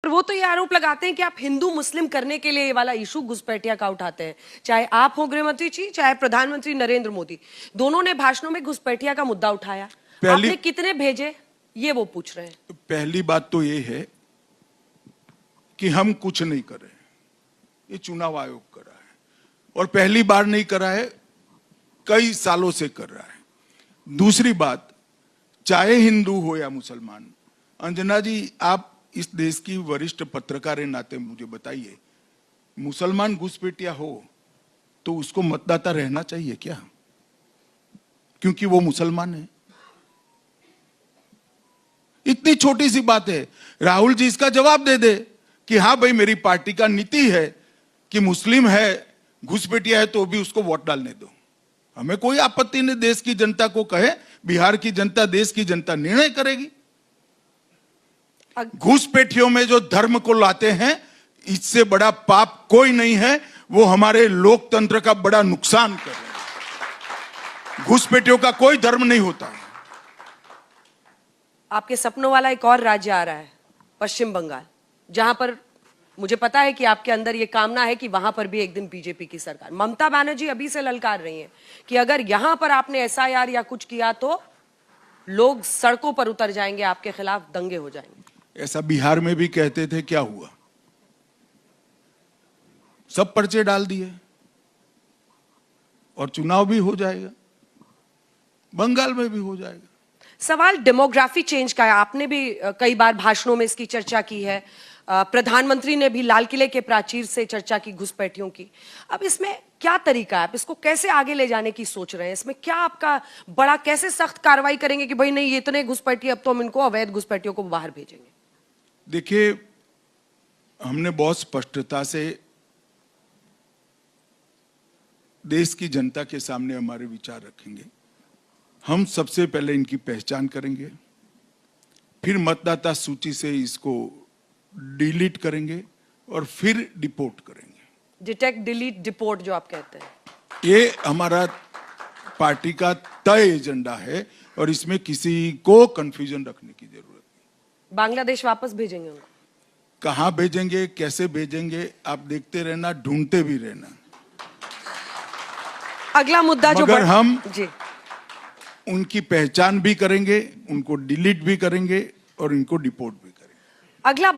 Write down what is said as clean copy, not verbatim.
पर वो तो ये आरोप लगाते हैं कि आप हिंदू मुस्लिम करने के लिए ये वाला इशू घुसपैठिया का उठाते हैं। चाहे आप हो गृहमंत्री जी, चाहे प्रधानमंत्री नरेंद्र मोदी, दोनों ने भाषणों में घुसपैठिया का मुद्दा उठाया। आपने कितने भेजे, ये वो पूछ रहे हैं। पहली बात तो ये है कि हम कुछ नहीं कर रहे, ये चुनाव आयोग कर रहा है, और पहली बार नहीं कर रहा है, कई सालों से कर रहा है। दूसरी बात, चाहे हिंदू हो या मुसलमान, अंजना जी, आप इस देश की वरिष्ठ पत्रकार के नाते मुझे बताइए, मुसलमान घुसपैठिया हो तो उसको मतदाता रहना चाहिए क्या? क्योंकि वो मुसलमान है। इतनी छोटी सी बात है। राहुल जी इसका जवाब दे दे कि हाँ भाई, मेरी पार्टी का नीति है कि मुस्लिम है, घुसपैठिया है, तो भी उसको वोट डालने दो। हमें कोई आपत्ति नहीं, देश की जनता को कहे, बिहार की जनता, देश की जनता निर्णय करेगी। घुसपैठियों में जो धर्म को लाते हैं, इससे बड़ा पाप कोई नहीं है। वो हमारे लोकतंत्र का बड़ा नुकसान कर रहे हैं। घुसपैठियों का कोई धर्म नहीं होता है। आपके सपनों वाला एक और राज्य आ रहा है, पश्चिम बंगाल, जहां पर मुझे पता है कि आपके अंदर ये कामना है कि वहां पर भी एक दिन बीजेपी की सरकार। ममता बनर्जी अभी से ललकार रही हैं कि अगर यहां पर आपने एसआईआर या कुछ किया तो लोग सड़कों पर उतर जाएंगे, आपके खिलाफ दंगे हो जाएंगे। ऐसा बिहार में भी कहते थे, क्या हुआ? सब पर्चे डाल दिए और चुनाव भी हो जाएगा, बंगाल में भी हो जाएगा। सवाल डेमोग्राफी चेंज का है। आपने भी कई बार भाषणों में इसकी चर्चा की है, प्रधानमंत्री ने भी लाल किले के प्राचीर से चर्चा की घुसपैठियों की। अब इसमें क्या तरीका है, आप इसको कैसे आगे ले जाने की सोच रहे हैं? इसमें क्या आपका बड़ा, कैसे सख्त कार्रवाई करेंगे कि भाई नहीं, ये इतने घुसपैठिए, अब तो हम इनको, अवैध घुसपैठियों को बाहर भेजेंगे? देखिए, हमने बहुत स्पष्टता से देश की जनता के सामने हमारे विचार रखेंगे। हम सबसे पहले इनकी पहचान करेंगे, फिर मतदाता सूची से इसको डिलीट करेंगे और फिर डिपोर्ट करेंगे। डिटेक्ट, डिलीट, डिपोर्ट जो आप कहते हैं, ये हमारा पार्टी का तय एजेंडा है और इसमें किसी को कंफ्यूजन रखने की जरूरत नहीं। बांग्लादेश वापस भेजेंगे उनको? कहां भेजेंगे, कैसे भेजेंगे, आप देखते रहना, ढूंढते भी रहना। अगला मुद्दा जो मगर हम जी उनकी पहचान भी करेंगे, उनको डिलीट भी करेंगे और इनको डिपोर्ट भी करेंगे। अगला